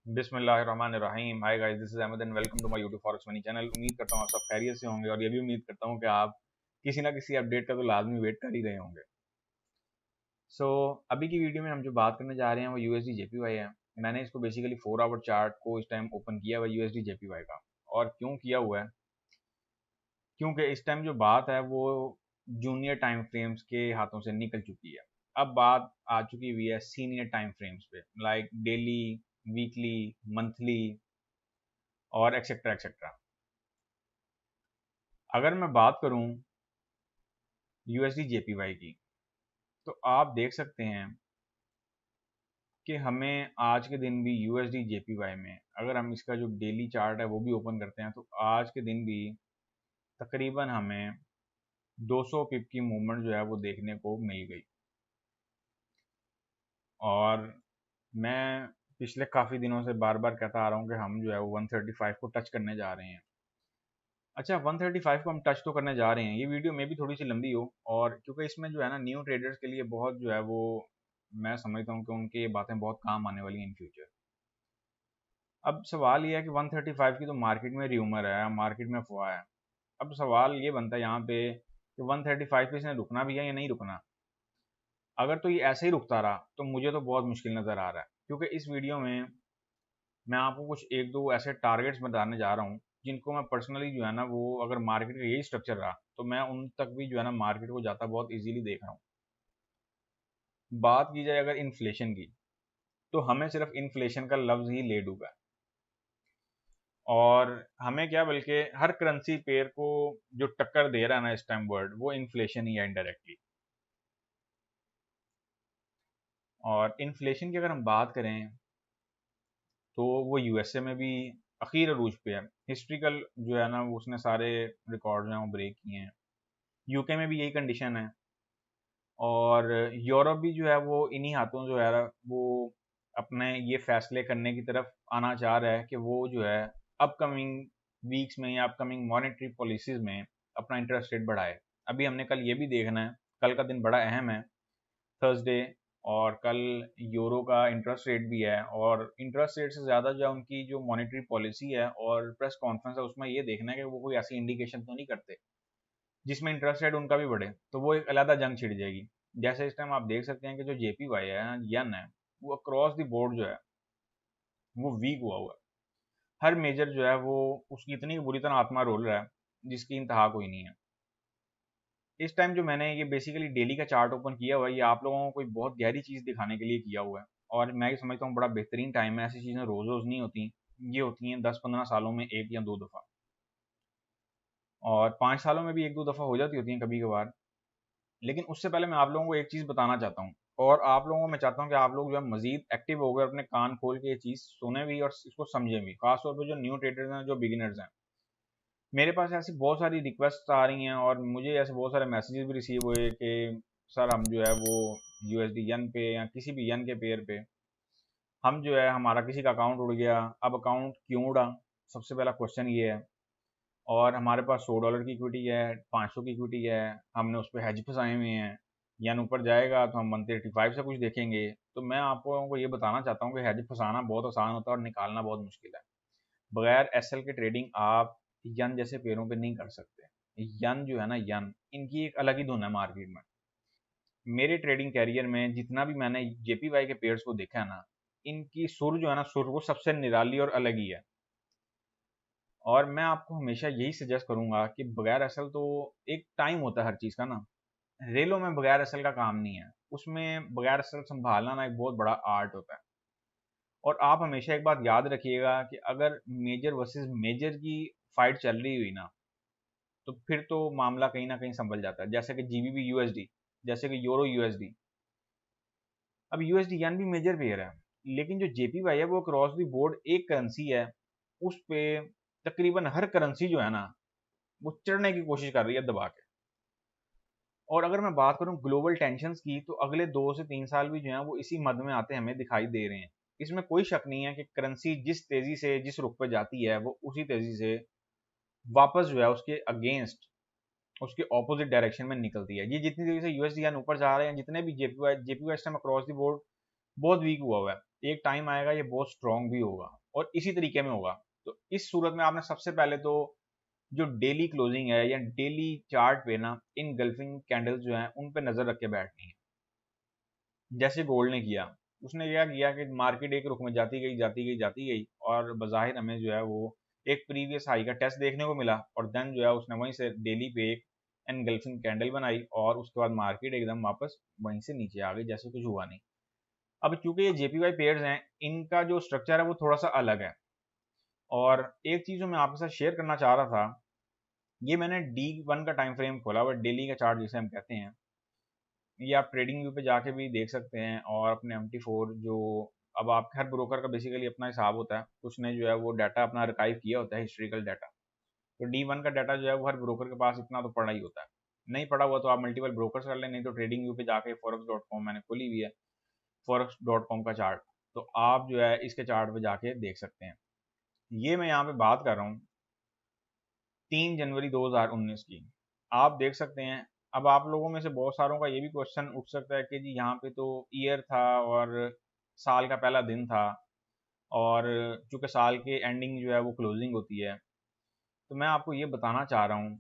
बिस्मिल्लाहिर्रहमानिर्रहीम। Hi guys, this is Ahmad and welcome to my YouTube forex money channel. उम्मीद करता हूँ आप सब खैरियत से होंगे और ये भी उम्मीद करता हूँ कि आप किसी ना किसी अपडेट का तो लाजमी वेट कर ही रहे होंगे। अभी की वीडियो में हम जो बात करने जा रहे हैं वो यूएसडी जेपीवाई है। मैंने इसको बेसिकली 4 आवर चार्ट को इस टाइम ओपन किया हुआ है यूएसडी जेपीवाई का। और क्यों किया हुआ है? क्योंकि इस टाइम जो बात है वो जूनियर टाइम फ्रेम्स के हाथों से निकल चुकी है। अब बात आ चुकी हुई है सीनियर टाइम फ्रेम्स पे, लाइक डेली, वीकली, मंथली और एक्सेट्रा एक्सेट्रा। अगर मैं बात करूं यूएसडी जेपीवाई की, तो आप देख सकते हैं कि हमें आज के दिन भी यूएसडी जेपीवाई में, अगर हम इसका जो डेली चार्ट है वो भी ओपन करते हैं, तो आज के दिन भी तकरीबन हमें 200 पिप की मूवमेंट जो है वो देखने को मिल गई। और मैं पिछले काफ़ी दिनों से बार बार कहता आ रहा हूँ कि हम जो है वो 135 को टच करने जा रहे हैं। अच्छा, 135 को हम टच तो करने जा रहे हैं, ये वीडियो में भी थोड़ी सी लंबी हो, और क्योंकि इसमें जो है ना न्यू ट्रेडर्स के लिए बहुत जो है वो, मैं समझता हूँ कि उनके ये बातें बहुत काम आने वाली हैं इन फ्यूचर। अब सवाल ये है कि 135 की तो मार्केट में र्यूमर है, मार्केट में अफवाह है। अब सवाल ये बनता है यहाँ पे कि 135 पे इसने रुकना भी है या नहीं रुकना। अगर तो ये ऐसे ही रुकता रहा तो मुझे तो बहुत मुश्किल नज़र आ रहा है, क्योंकि इस वीडियो में मैं आपको कुछ एक दो ऐसे टारगेट्स बताने जा रहा हूँ जिनको मैं पर्सनली जो है ना वो, अगर मार्केट का यही स्ट्रक्चर रहा तो मैं उन तक भी जो है ना मार्केट को जाता बहुत इजीली देख रहा हूँ। बात की जाए अगर इन्फ्लेशन की, तो हमें सिर्फ इन्फ्लेशन का लफ्ज़ ही ले डूबा है। और हमें क्या, बल्कि हर करेंसी पेयर को जो टक्कर दे रहा है ना इस टाइम वर्ल्ड, वो इन्फ्लेशन ही है इनडायरेक्टली। और इन्फ्लेशन की अगर हम बात करें तो वो यूएसए में भी अखीर अरूज पे है। हिस्ट्रिकल जो है ना वो उसने सारे रिकॉर्ड जो हैं वो ब्रेक किए हैं। यूके में भी यही कंडीशन है। और यूरोप भी जो है वो इन्हीं हाथों जो है वो अपने ये फैसले करने की तरफ आना चाह रहा है कि वो जो है अपकमिंग वीक्स में या अपकमिंग मॉनेटरी पॉलिसीज में अपना इंटरेस्ट रेट बढ़ाए। अभी हमने कल ये भी देखना है, कल का दिन बड़ा अहम है, थर्सडे। और कल यूरो का इंटरेस्ट रेट भी है, और इंटरेस्ट रेट से ज़्यादा जो उनकी जो मॉनेटरी पॉलिसी है और प्रेस कॉन्फ्रेंस है उसमें ये देखना है कि वो कोई ऐसी इंडिकेशन तो नहीं करते जिसमें इंटरेस्ट रेट उनका भी बढ़े, तो वो एक अलग जंग छिड़ जाएगी। जैसे इस टाइम आप देख सकते हैं कि जो जेपीवाई है, यन है, वो अक्रॉस द बोर्ड जो है वो वीक हुआ हुआ है। हर मेजर जो है वो उसकी इतनी बुरी तरह आत्मा रोल रहा है जिसकी इंतहा कोई नहीं है। इस टाइम जो मैंने ये बेसिकली डेली का चार्ट ओपन किया हुआ है, ये आप लोगों को कोई बहुत गहरी चीज़ दिखाने के लिए किया हुआ है। और मैं ये समझता हूँ बड़ा बेहतरीन टाइम है, ऐसी चीज़ें रोज़ रोज़ नहीं होती। ये होती हैं 10-15 सालों में एक या दो दफ़ा, और 5 सालों में भी एक दो दफ़ा हो जाती होती हैं कभी कभार। लेकिन उससे पहले मैं आप लोगों को एक चीज़ बताना चाहता हूँ, और आप लोगों को मैं चाहता हूँ कि आप लोग जो है मज़ीद एक्टिव हो गए, अपने कान खोल के ये चीज़ सुने भी और इसको समझें भी, खासतौर पर जो न्यू ट्रेडर्स हैं, जो बिगिनर्स हैं। मेरे पास ऐसी बहुत सारी रिक्वेस्ट आ रही हैं और मुझे ऐसे बहुत सारे मैसेजेस भी रिसीव हुए कि सर हम जो है वो यूएसडी यन पे या किसी भी यन के पेयर पे हम जो है, हमारा किसी का अकाउंट उड़ गया। अब अकाउंट क्यों उड़ा, सबसे पहला क्वेश्चन ये है। और हमारे पास $100 की इक्विटी है, 500 की इक्विटी है, हमने उस पर हेज फंसाए हुए हैं। यन ऊपर जाएगा तो हम 135 से कुछ देखेंगे। तो मैं आप लोगों को ये बताना चाहता हूँ कि हेज फंसाना बहुत आसान होता है और निकालना बहुत मुश्किल है। बगैर एसएल के ट्रेडिंग आप यन जैसे पेयरों पे नहीं कर सकते। यन जो है ना, यन इनकी एक अलग ही धुन है मार्केट में। मेरे ट्रेडिंग कैरियर में जितना भी मैंने जेपीवाई के पेयर्स को देखा है ना, इनकी सुर जो है ना, सुर वो सबसे निराली और अलग ही है। और मैं आपको हमेशा यही सजेस्ट करूंगा कि बगैर एसएल तो, एक टाइम होता है हर चीज़ का ना, रेलों में बगैर एसएल का काम नहीं है, उसमें बगैर एसएल संभालना ना एक बहुत बड़ा आर्ट होता है। और आप हमेशा एक बात याद रखिएगा कि अगर मेजर वर्सेस मेजर की फाइट चल रही हुई ना, तो फिर तो मामला कहीं ना कहीं संभल जाता है, जैसे कि जीबीपी यूएसडी, जैसे कि यूरो यूएसडी। अब यूएसडी यान भी मेजर पेयर है, लेकिन जो जेपीवाई है वो क्रॉस द बोर्ड एक करेंसी है, उस पे तकरीबन हर करेंसी जो है ना वो चढ़ने की कोशिश कर रही है दबा के। और अगर मैं बात करूं ग्लोबल टेंशन्स की, तो अगले 2 से 3 साल भी जो है वो इसी मद में आते हमें दिखाई दे रहे हैं। इसमें कोई शक नहीं है कि करेंसी जिस तेजी से जिस रुख पे जाती है वो उसी तेजी से वापस जो है उसके अगेंस्ट, उसके ऑपोजिट डायरेक्शन में निकलती है। ये जितनी तेजी से यूएसडी ऊपर जा रहे हैं, जितने भी जेपीवाई जेपीवाई इस टाइम अक्रॉस द बोर्ड बहुत वीक हुआ हुआ है। एक टाइम आएगा ये बहुत स्ट्रॉन्ग भी होगा और इसी तरीके में होगा। तो इस सूरत में आपने सबसे पहले तो जो डेली क्लोजिंग है या डेली चार्ट पे ना इनगल्फिंग कैंडल्स जो हैं उन पे नज़र रख के बैठनी है। जैसे गोल्ड ने किया, उसने क्या किया कि मार्केट एक रुख में जाती गई जाती गई जाती गई और बज़ाहिर हमें जो है वो एक प्रीवियस हाई का टेस्ट देखने को मिला और देन जो है उसने वहीं से डेली पे एक एनगल्फिंग कैंडल बनाई और उसके बाद मार्केट एकदम वापस वहीं से नीचे आ गई जैसे कुछ हुआ नहीं। अब क्योंकि ये जेपीवाई पेयर्स हैं, इनका जो स्ट्रक्चर है वो थोड़ा सा अलग है। और एक चीज़ जो मैं आपके साथ शेयर करना चाह रहा था, ये मैंने D1 का टाइम फ्रेम खोला हुआ, डेली का चार्ट जिसे हम कहते हैं। ये आप ट्रेडिंग व्यू पे जाके भी देख सकते हैं और अपने MT4 जो, अब आपके हर ब्रोकर का बेसिकली अपना हिसाब होता है, उसने जो है वो डाटा अपना आर्काइव किया होता है, हिस्ट्रिकल डाटा। तो D1 का डाटा जो है वो हर ब्रोकर के पास इतना तो पड़ा ही होता है। नहीं पड़ा हुआ तो आप मल्टीपल ब्रोकर्स कर लें, नहीं तो ट्रेडिंग व्यू पे जाके forex.com मैंने खोली हुई है, forex.com का चार्ट, तो आप जो है इसके चार्ट पे जाके देख सकते हैं। ये मैं यहाँ पे बात कर रहा हूँ 3 जनवरी 2019 की। आप देख सकते हैं। अब आप लोगों में से बहुत सारों का ये भी क्वेश्चन उठ सकता है कि जी यहाँ पे तो ईयर था और साल का पहला दिन था और चूंकि साल के एंडिंग जो है वो क्लोजिंग होती है, तो मैं आपको ये बताना चाह रहा हूँ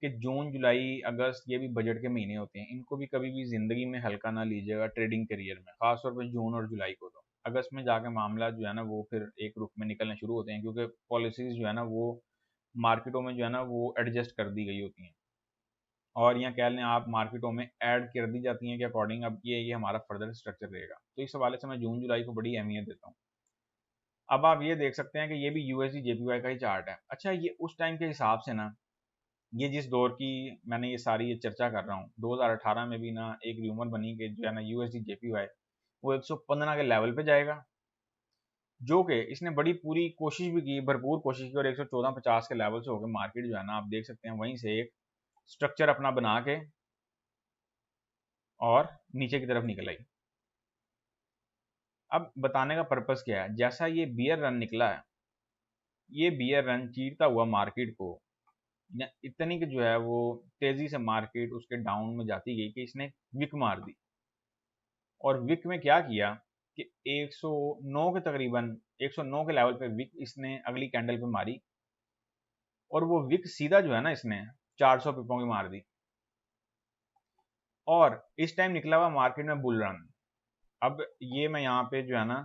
कि जून जुलाई अगस्त ये भी बजट के महीने होते हैं, इनको भी कभी भी ज़िंदगी में हल्का ना लीजिएगा ट्रेडिंग करियर में, खासतौर पर जून और जुलाई को। तो अगस्त में जाके मामला जो है ना वो फिर एक रुख में निकलने शुरू होते हैं, क्योंकि पॉलिसीज़ जो है ना वो मार्केटों में जो है ना वो एडजस्ट कर दी गई होती हैं और यहाँ कह लें आप मार्केटों में ऐड कर दी जाती हैं कि अकॉर्डिंग अब ये हमारा फर्दर स्ट्रक्चर रहेगा। तो इस हवाले से मैं जून जुलाई को बड़ी अहमियत देता हूँ। अब आप ये देख सकते हैं कि ये भी यूएसडी जेपीवाई का ही चार्ट है। अच्छा, ये उस टाइम के हिसाब से ना, ये जिस दौर की मैंने ये सारी ये चर्चा कर रहा हूँ, 2018 में भी ना एक र्यूमर बनी कि जो है ना यूएसडी जेपीवाई वो 115 के लेवल पे जाएगा, जो कि इसने बड़ी पूरी कोशिश भी की, भरपूर कोशिश की और 114.50 के लेवल से होकर मार्केट जो है ना आप देख सकते हैं वहीं से एक स्ट्रक्चर अपना बना के और नीचे की तरफ निकल आई। अब बताने का पर्पस क्या है, जैसा ये बियर रन निकला है, ये बियर रन चीरता हुआ मार्केट को या इतनी कि जो है वो तेजी से मार्केट उसके डाउन में जाती गई कि इसने विक मार दी। और विक में क्या किया कि 109 के तकरीबन 109 के लेवल पे विक इसने अगली कैंडल पे मारी और वो विक सीधा जो है ना इसने 400 पिपों की मार दी और इस टाइम निकला हुआ मार्केट में बुल रन। अब ये मैं यहाँ पे जो है ना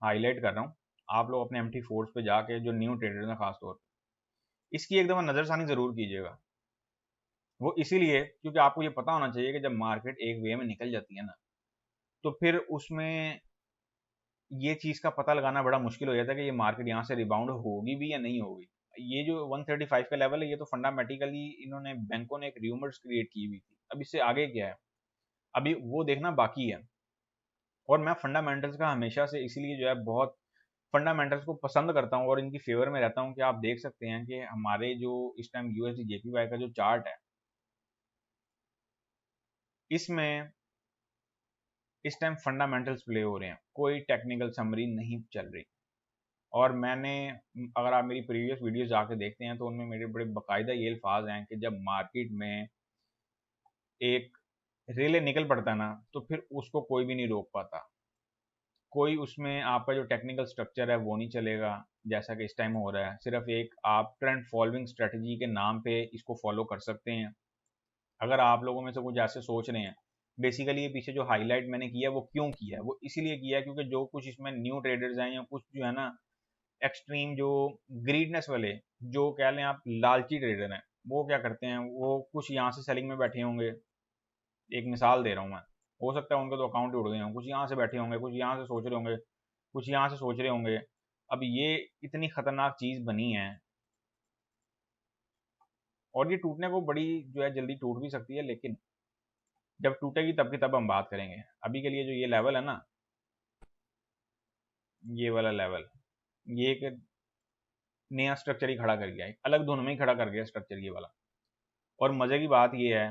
हाईलाइट कर रहा हूँ, आप लोग अपने MT4 पे जाके जो न्यू ट्रेडर हैं खासतौर पे, इसकी एक दफ़ा नज़रसानी ज़रूर कीजिएगा। वो इसीलिए क्योंकि आपको ये पता होना चाहिए कि जब मार्केट एक वे में निकल जाती है ना, तो फिर उसमें ये चीज़ का पता लगाना बड़ा मुश्किल हो जाता है कि ये मार्केट यहाँ से रिबाउंड होगी भी या नहीं होगी। ये जो 135 का लेवल है, ये तो फंडामेटिकली इन्होंने बैंकों ने एक र्यूमर्स क्रिएट की हुई थी। अब इससे आगे क्या है, अभी वो देखना बाकी है। और मैं फंडामेंटल्स का हमेशा से इसीलिए जो है बहुत फंडामेंटल्स को पसंद करता हूँ और इनकी फेवर में रहता हूँ कि आप देख सकते हैं कि हमारे जो इस टाइम यूएसडी जेपीवाई का जो चार्ट है, इसमें इस टाइम फंडामेंटल्स प्ले हो रहे हैं, कोई टेक्निकल समरी नहीं चल रही। और मैंने, अगर आप मेरी प्रीवियस वीडियोस जाके देखते हैं तो उनमें मेरे बड़े बाकायदा ये अल्फाज हैं कि जब मार्केट में एक रेले निकल पड़ता है ना, तो फिर उसको कोई भी नहीं रोक पाता। कोई उसमें आपका जो टेक्निकल स्ट्रक्चर है वो नहीं चलेगा जैसा कि इस टाइम हो रहा है। सिर्फ एक आप ट्रेंड फॉलोइंग स्ट्रेटजी के नाम पे इसको फॉलो कर सकते हैं। अगर आप लोगों में से कुछ ऐसे सोच रहे हैं, बेसिकली ये पीछे जो हाईलाइट मैंने किया वो क्यों किया है, वो इसीलिए किया है क्योंकि जो कुछ इसमें न्यू ट्रेडर्स हैं या कुछ जो है ना एक्सट्रीम जो ग्रीडनेस वाले, जो कह लें आप लालची ट्रेडर हैं, वो क्या करते हैं, वो कुछ यहाँ से सेलिंग में बैठे होंगे। एक मिसाल दे रहा हूँ मैं, हो सकता है उनके तो अकाउंट उड़ गए हों, कुछ यहाँ से बैठे होंगे, कुछ यहाँ से सोच रहे होंगे, कुछ यहाँ से सोच रहे होंगे। अब ये इतनी खतरनाक चीज़ बनी है और ये टूटने को बड़ी जो है जल्दी टूट भी सकती है, लेकिन जब टूटेगी तब की तब हम बात करेंगे। अभी के लिए जो ये लेवल है ना, ये वाला लेवल, ये एक नया स्ट्रक्चर ही खड़ा कर गया, एक अलग धुन में ही खड़ा कर गया स्ट्रक्चर ये वाला। और मज़े की बात ये है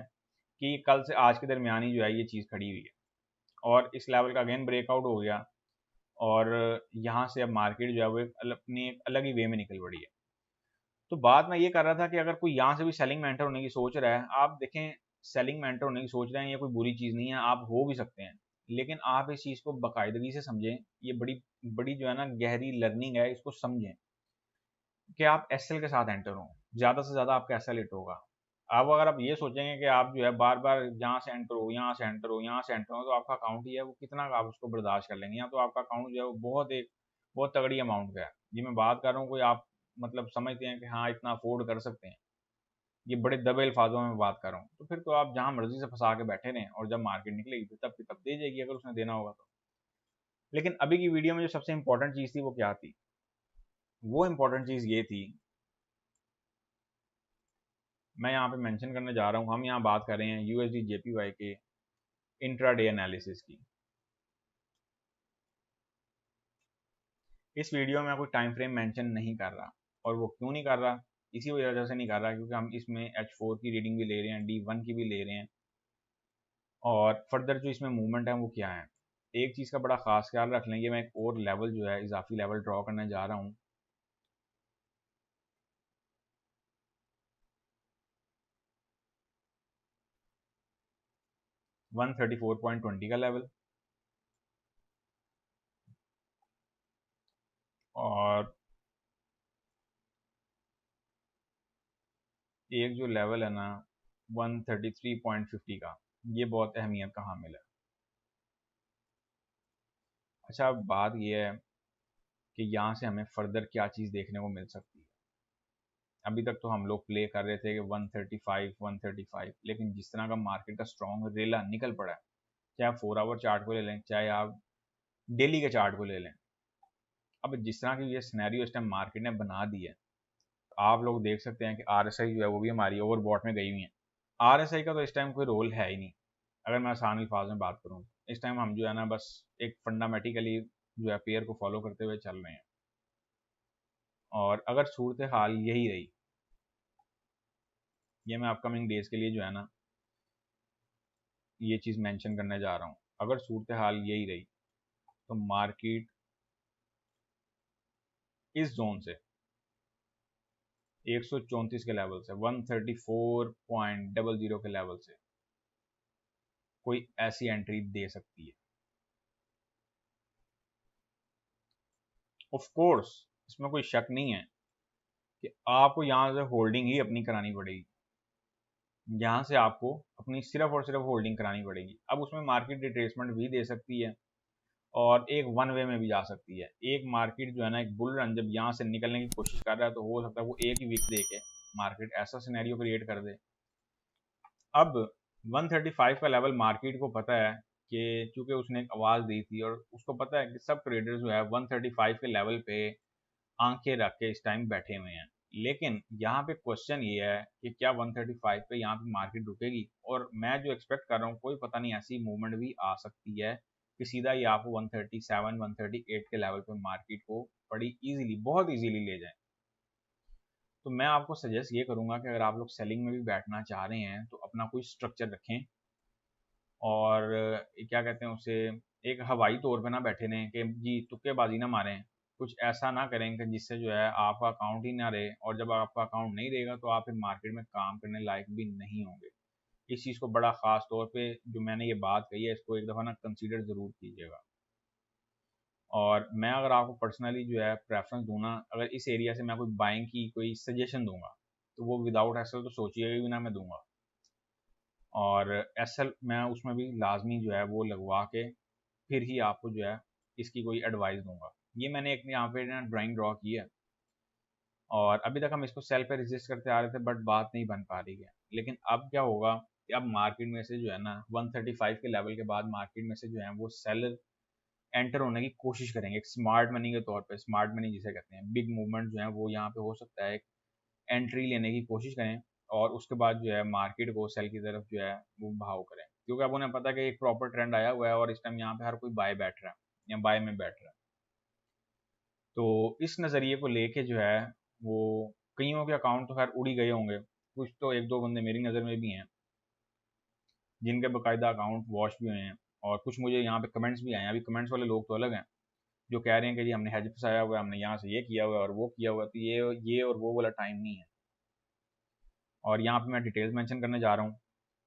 कि कल से आज के दरमियान ही जो है ये चीज़ खड़ी हुई है और इस लेवल का अगेन ब्रेकआउट हो गया और यहाँ से अब मार्केट जो है वो अपनी एक अलग ही वे में निकल पड़ी है। तो बात मैं ये कर रहा था कि अगर कोई यहाँ से भी सेलिंग में एंटर होने की सोच रहा है, आप देखें, सेलिंग में एंटर होने की सोच रहे हैं, ये कोई बुरी चीज़ नहीं है, आप हो भी सकते हैं। लेकिन आप इस चीज़ को बाकायदगी से समझें, ये बड़ी बड़ी जो है ना गहरी लर्निंग है, इसको समझें कि आप एसएल के साथ एंटर हों, ज़्यादा से ज़्यादा आपका एसएल हिट होगा। अब अगर आप ये सोचेंगे कि आप जो है बार-बार यहाँ से एंटर हो, यहाँ से एंटर हो, यहाँ से एंटर हो, तो आपका अकाउंट ही है वो कितना आप उसको बर्दाश्त कर लेंगे, या तो आपका अकाउंट जो है वो बहुत तगड़ी अमाउंट का है। ये मैं बात कर रहा हूँ, कोई आप मतलब समझते हैं कि हाँ, इतना अफ़ोर्ड कर सकते हैं, ये बड़े दबे अल्फाज़ों में बात कर रहा हूँ, तो फिर तो आप जहाँ मर्ज़ी से फँसा के बैठे रहें और जब मार्केट निकलेगी फिर तब की तब दे जाएगी अगर उसने देना होगा तो। लेकिन अभी की वीडियो में जो सबसे इम्पोर्टेंट चीज़ थी वो क्या थी? वो इम्पोर्टेंट चीज़ ये थी, मैं यहाँ पे मेंशन करने जा रहा हूँ, हम यहाँ बात कर रहे हैं यूएसडी जेपीवाई के इंट्राडे एनालिसिस की। इस वीडियो में मैं कोई टाइम फ्रेम मेंशन नहीं कर रहा, और वो क्यों नहीं कर रहा? इसी वजह से नहीं कर रहा क्योंकि हम इसमें H4 की रीडिंग भी ले रहे हैं, D1 की भी ले रहे हैं, और फर्दर जो इसमें मूवमेंट है वो क्या है। एक चीज़ का बड़ा खास ख्याल रख लेंगे, मैं एक और लेवल जो है इजाफी लेवल ड्रॉ करने जा रहा हूँ। $134.20 का लेवल, और एक जो लेवल है ना 133.50 का, ये बहुत अहमियत का हामिल है। अच्छा, अब बात ये है कि यहाँ से हमें फर्दर क्या चीज़ देखने को मिल सकती है। अभी तक तो हम लोग प्ले कर रहे थे कि 135, लेकिन जिस तरह का मार्केट का स्ट्रॉन्ग रेला निकल पड़ा है, चाहे आप 4 आवर चार्ट को ले लें, चाहे आप डेली के चार्ट को ले लें, अब जिस तरह की ये सिनेरियो इस टाइम मार्केट ने बना दी है, आप लोग देख सकते हैं कि आरएसआई जो है वो भी हमारी ओवरबॉट में गई हुई है। आरएसआई का तो इस टाइम कोई रोल है ही नहीं, अगर मैं आसान अल्फाज में बात करूँ। इस टाइम हम जो है ना बस एक फंडामेटिकली जो है पेयर को फॉलो करते हुए चल रहे हैं, और अगर सूरत हाल यही रही, ये मैं अपकमिंग डेज के लिए जो है ना ये चीज़ मेंशन करने जा रहा हूँ, अगर सूरत हाल यही रही तो मार्केट इस जोन से 134 के लेवल से 134.00 के लेवल से कोई ऐसी एंट्री दे सकती है। ऑफ कोर्स इसमें कोई शक नहीं है कि आपको यहाँ से होल्डिंग ही अपनी करानी पड़ेगी, यहाँ से आपको अपनी सिर्फ और सिर्फ होल्डिंग करानी पड़ेगी। अब उसमें मार्केट रिट्रेसमेंट भी दे सकती है और एक वन वे में भी जा सकती है। एक मार्केट जो है ना, एक बुल रन जब यहाँ से निकलने की कोशिश कर रहा है तो हो सकता है वो एक ही वीक दे के मार्केट ऐसा सिनेरियो क्रिएट कर दे। अब 135 का लेवल मार्केट को पता है कि चूंकि उसने एक आवाज़ दी थी, और उसको पता है कि सब ट्रेडर्स जो है 135 के लेवल पे आंखें रख के इस टाइम बैठे हुए हैं। लेकिन यहाँ पे क्वेश्चन ये है कि क्या 135 पे यहाँ पे मार्केट रुकेगी, और मैं जो एक्सपेक्ट कर रहा हूँ कोई पता नहीं ऐसी मूवमेंट भी आ सकती है कि सीधा ये आपको 137 138 के लेवल पे मार्केट को बड़ी इजीली, बहुत इजीली ले जाए। तो मैं आपको सजेस्ट ये करूंगा कि अगर आप लोग सेलिंग में भी बैठना चाह रहे हैं तो अपना कोई स्ट्रक्चर रखें, और क्या कहते हैं उसे, एक हवाई तौर पे ना बैठे रहें कि जी तुक्केबाजी ना मारें, कुछ ऐसा ना करें कि जिससे जो है आपका अकाउंट ही ना रहे, और जब आपका अकाउंट नहीं रहेगा तो आप फिर मार्केट में काम करने लायक भी नहीं होंगे। इस चीज़ को बड़ा ख़ास तौर पे जो मैंने ये बात कही है इसको एक दफ़ा ना कंसीडर ज़रूर कीजिएगा। और मैं अगर आपको पर्सनली जो है प्रेफरेंस दूँ ना, अगर इस एरिया से मैं कोई बाइंग की कोई सजेशन दूंगा तो वो विदाउट एसएल तो सोचिएगा भी ना मैं दूंगा, और एसएल मैं उसमें भी लाजमी जो है वो लगवा के फिर ही आपको जो है इसकी कोई एडवाइस दूंगा। ये मैंने एक यहाँ पे ना ड्राइंग ड्रॉ की है, और अभी तक हम इसको सेल पे रजिस्ट करते आ रहे थे बट बात नहीं बन पा रही है। लेकिन अब क्या होगा कि अब मार्केट में से जो है ना 135 के लेवल के बाद मार्केट में से जो है वो सेलर एंटर होने की कोशिश करेंगे, एक स्मार्ट मनी के तौर पे, स्मार्ट मनी जिसे कहते हैं, बिग मूवमेंट जो है वो यहाँ पे हो सकता है, एक एंट्री लेने की कोशिश करें, और उसके बाद जो है मार्केट को सेल की तरफ जो है वो भाव करें, क्योंकि अब उन्हें पता है कि एक प्रॉपर ट्रेंड आया हुआ है और इस टाइम यहाँ पे हर कोई बाय बैठ रहा है या बाय में बैठ रहा है। तो इस नज़रिए को लेके जो है वो कईयों के अकाउंट तो खैर उड़ ही गए होंगे, कुछ तो एक दो बंदे मेरी नज़र में भी हैं जिनके बाकायदा अकाउंट वॉश भी हुए हैं, और कुछ मुझे यहाँ पे कमेंट्स भी आए हैं। अभी कमेंट्स वाले लोग तो अलग हैं जो कह रहे हैं कि जी हमने हेज फंसाया हुआ है, हमने यहाँ से ये किया हुआ है और वो किया हुआ है, तो ये और वो वाला टाइम नहीं है। और यहाँ पे मैं डिटेल्स मेंशन करने जा रहा हूँ,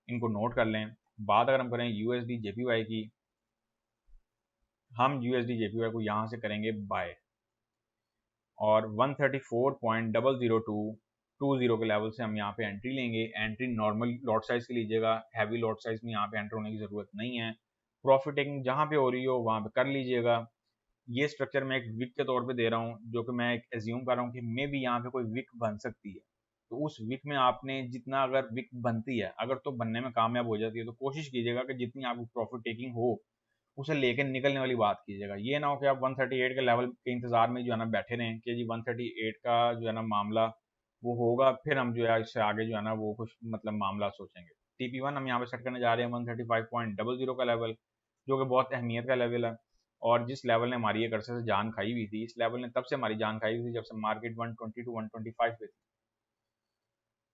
इनको नोट कर लें। बात अगर हम करें यूएसडी जेपीवाई की, हम USD JPY को यहाँ से करेंगे बाय और 134.00220 के लेवल से हम यहाँ पे एंट्री लेंगे। एंट्री नॉर्मल लॉट साइज की लीजिएगा, हैवी लॉट साइज में यहाँ पे एंटर होने की ज़रूरत नहीं है। प्रॉफिट टेकिंग जहाँ पे हो रही हो वहाँ पे कर लीजिएगा। ये स्ट्रक्चर मैं एक विक के तौर पे दे रहा हूँ, जो कि मैं एक एज्यूम कर रहा हूँ कि मे भी यहाँ पे कोई विक बन सकती है। तो उस विक में आपने जितना, अगर विक बनती है, अगर तो बनने में कामयाब हो जाती है, तो कोशिश कीजिएगा कि जितनी आपकी प्रॉफिट टेकिंग हो उसे लेकर निकलने वाली बात कीजिएगा। ये ना हो कि आप 138 के लेवल के इंतजार में जो है ना बैठे रहें कि जी 138 का जो है ना मामला वो होगा, फिर हम जो है इससे आगे जो है ना वो कुछ मतलब मामला सोचेंगे। TP1 हम यहाँ पे सेट करने जा रहे हैं 135.00 का लेवल, जो कि बहुत अहमियत का लेवल है और जिस लेवल ने हमारी एक अरसे से जान खाई हुई थी। इस लेवल ने तब से हमारी जान खाई हुई थी जब से मार्केट 120 टू 125 पे थी।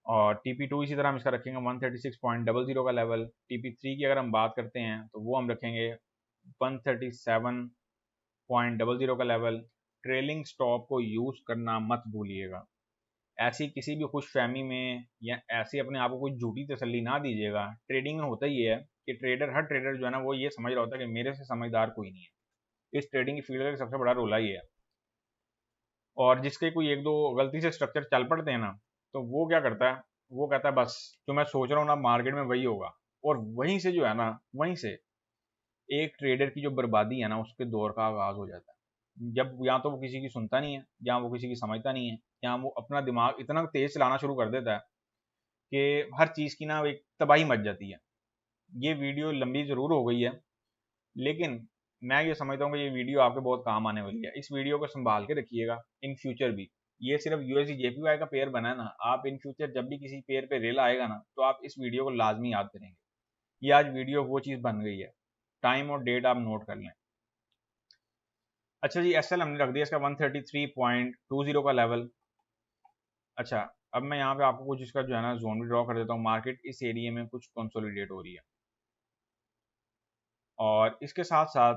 और TP2 इसी तरह हम इसका रखेंगे 136.00 का लेवल। TP3 की अगर हम बात करते हैं तो वो हम रखेंगे 137.00 का लेवल। ट्रेलिंग स्टॉप को यूज़ करना मत भूलिएगा। ऐसी किसी भी खुशफहमी में या ऐसी अपने आप को कोई झूठी तसल्ली ना दीजिएगा। ट्रेडिंग में होता ये है कि हर ट्रेडर जो है ना वो ये समझ रहा होता है कि मेरे से समझदार कोई नहीं है। इस ट्रेडिंग की फील्ड का सबसे बड़ा रोला ये है। और जिसके कोई एक दो गलती से स्ट्रक्चर चल पड़ते हैं ना, तो वो क्या करता है, वो कहता है बस जो मैं सोच रहा हूँ ना मार्केट में वही होगा। और वहीं से जो है ना, वहीं से एक ट्रेडर की जो बर्बादी है ना उसके दौर का आगाज हो जाता है। जब या तो वो किसी की सुनता नहीं है, या वो किसी की समझता नहीं है, या वो अपना दिमाग इतना तेज चलाना शुरू कर देता है कि हर चीज़ की ना एक तबाही मच जाती है। ये वीडियो लंबी ज़रूर हो गई है, लेकिन मैं ये समझता हूँ कि ये वीडियो आपके बहुत काम आने वाली है। इस वीडियो को संभाल के रखिएगा इन फ्यूचर भी। ये सिर्फ USD JPY का पेयर बना है ना, आप इन फ्यूचर जब भी किसी पेयर पे रेल आएगा ना, तो आप इस वीडियो को लाजमी याद करेंगे। ये आज वीडियो वो चीज़ बन गई है। टाइम और डेट आप नोट कर लें। अच्छा जी, SL हमने रख दिया इसका 133.20 का लेवल। अच्छा, अब मैं यहाँ पे आपको कुछ इसका जो है ना जोन भी ड्रॉ कर देता हूँ। मार्केट इस एरिया में कुछ कंसोलिडेट हो रही है और इसके साथ साथ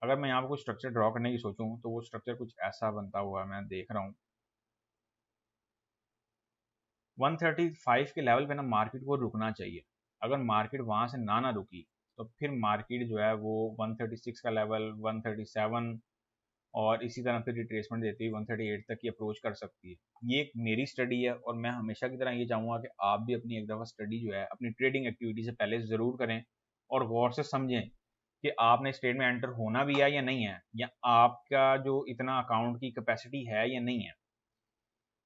अगर मैं यहाँ पे कुछ स्ट्रक्चर ड्रॉ करने की सोचूं तो वो स्ट्रक्चर कुछ ऐसा बनता हुआ मैं देख रहा हूँ। 135 के लेवल पे ना मार्केट को रुकना चाहिए। अगर मार्केट वहां से ना रुकी तो फिर मार्केट जो है वो 136 का लेवल, 137 और इसी तरह फिर रिट्रेसमेंट देती हुई 138 तक की अप्रोच कर सकती है। ये एक मेरी स्टडी है और मैं हमेशा की तरह ये चाहूँगा कि आप भी अपनी एक दफ़ा स्टडी जो है अपनी ट्रेडिंग एक्टिविटी से पहले ज़रूर करें और गौर से समझें कि आपने इस ट्रेड में एंटर होना भी है या नहीं है, या आपका जो इतना अकाउंट की कैपेसिटी है या नहीं है।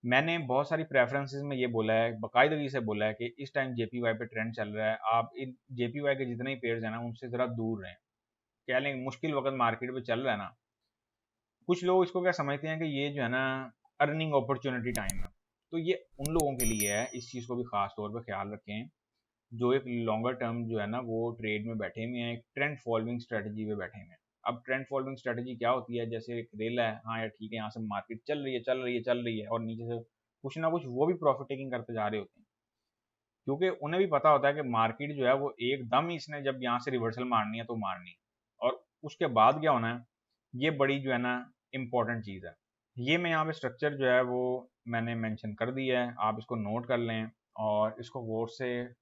मैंने बहुत सारी प्रेफरेंसेस में ये बोला है, बाकायदगी से बोला है कि इस टाइम JPY पे ट्रेंड चल रहा है, आप इन JPY के जितने ही पेयर्स हैं ना उनसे ज़रा दूर रहें। कह लें मुश्किल वक्त मार्केट में चल रहा है ना, कुछ लोग इसको क्या समझते हैं कि ये जो है ना अर्निंग अपॉर्चुनिटी टाइम है। तो ये उन लोगों के लिए है, इस चीज़ को भी खास तौर पर ख्याल रखें जो एक लॉन्गर टर्म जो है ना वो ट्रेड में बैठे हुए हैं, एक ट्रेंड फॉलोइंग स्ट्रेटजी पे बैठे हुए हैं। अब ट्रेंड फॉलोइंग स्ट्रेटजी क्या होती है, जैसे एक रेल है, हाँ यार ठीक है यहाँ से मार्केट चल रही है चल रही है चल रही है और नीचे से कुछ ना कुछ वो भी प्रॉफिट टेकिंग करते जा रहे होते हैं, क्योंकि उन्हें भी पता होता है कि मार्केट जो है वो एकदम ही इसने जब यहाँ से रिवर्सल मारनी है तो मारनी है और उसके बाद क्या होना है, ये बड़ी जो है ना इम्पोर्टेंट चीज़ है। ये मैं यहाँ पे स्ट्रक्चर जो है वो मैंने मेंशन कर दिया है, आप इसको नोट कर लें और इसको गौर से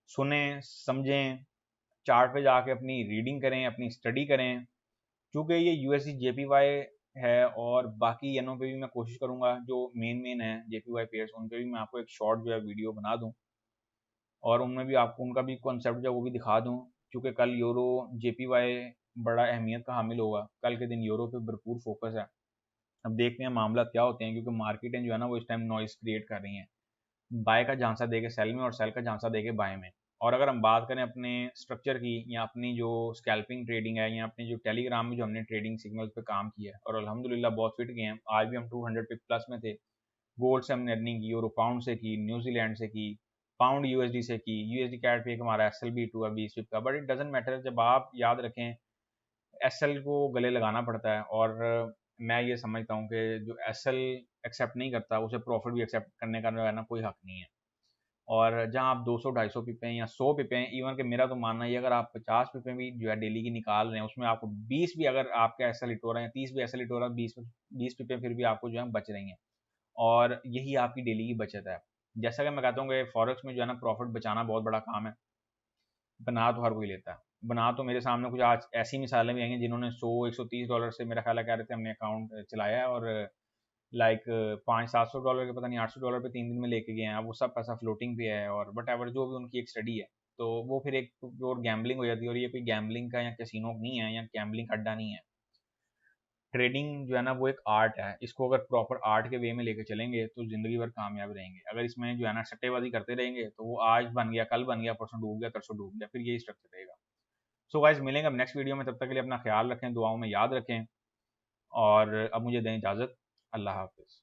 सुने समझें, चार्ट पे जाके अपनी रीडिंग करें, अपनी स्टडी करें। चूँकि ये USD JPY है और बाकी एनओ पे भी मैं कोशिश करूँगा जो मेन है JPY पेयर्स उन पे भी मैं आपको एक शॉर्ट जो है वीडियो बना दूँ और उनमें भी आपको उनका भी कॉन्सेप्ट जो है वो भी दिखा दूँ। चूँकि कल यूरो JPY बड़ा अहमियत का हामिल होगा, कल के दिन यूरो पे भरपूर फोकस है। अब देखते हैं मामला क्या होते हैं, क्योंकि मार्केटें जो है ना वो इस टाइम नॉइज़ क्रिएट कर रही हैं, बाय का झांसा देके सेल में और सेल का झांसा देके बाय में। और अगर हम बात करें अपने स्ट्रक्चर की या अपनी जो स्कैल्पिंग ट्रेडिंग है या अपनी जो टेलीग्राम में जो हमने ट्रेडिंग सिग्नल्स पे काम किया है और अल्हम्दुलिल्लाह बहुत फिट गए हैं। आज भी हम 200 पिप प्लस में थे। गोल्ड से हमने अर्निंग की, यूरो पाउंड से की, न्यूजीलैंड से की, पाउंड USD से की, USD कैट पे हमारा SLB2 है 20 पिप का। बट इट डजेंट मैटर, जब आप याद रखें SL को गले लगाना पड़ता है और मैं ये समझता हूँ कि जो SL एक्सेप्ट नहीं करता उसे प्रॉफिट भी एक्सेप्ट करने का जो है ना कोई हक नहीं है। और जहाँ आप 200-250 पिपें या 100 पिपें, इवन कि मेरा तो मानना है अगर आप 50 पिपें भी जो है डेली की निकाल रहे हैं, उसमें आपको 20 भी अगर आपका ऐसा लिट हो रहा है, 30 भी ऐसा लिट हो रहा है, 20 पिपें फिर भी आपको जो है बच रही हैं और यही आपकी डेली की बचत है। जैसा कि मैं कहता हूँ कि फॉरेक्स में जो है ना प्रॉफिट बचाना बहुत बड़ा काम है, बना तो हर कोई लेता है। बना तो मेरे सामने कुछ आज ऐसी मिसालें भी आई हैं जिन्होंने $100-130 से मेरा ख्याल है कह रहे थे हमने अकाउंट चलाया है, और लाइक $500-700 के पता नहीं $800 पे 3 दिन में लेके गए हैं। अब वो सब पैसा फ्लोटिंग पे है, और बट एवर जो भी उनकी एक स्टडी है, तो वो फिर एक और गैम्बलिंग हो जाती है। और ये कोई गैम्बलिंग का या कैसीनो नहीं है या गैम्बलिंग अड्डा नहीं है। ट्रेडिंग जो है ना वो एक आर्ट है, इसको अगर प्रॉपर आर्ट के वे में लेके चलेंगे तो ज़िंदगी भर कामयाब रहेंगे। अगर इसमें जो है ना सट्टेबाजी करते रहेंगे तो वो आज बन गया, कल बन गया, परसों डूब गया, तरसों डूब गया, फिर यही स्ट्रक्चर रहेगा। सो गाइस, मिलेंगे अब नेक्स्ट वीडियो में, तब तक के लिए अपना ख्याल रखें, दुआओं में याद रखें, और अब मुझे दें इजाज़त। अल्लाह हाफ़िज़।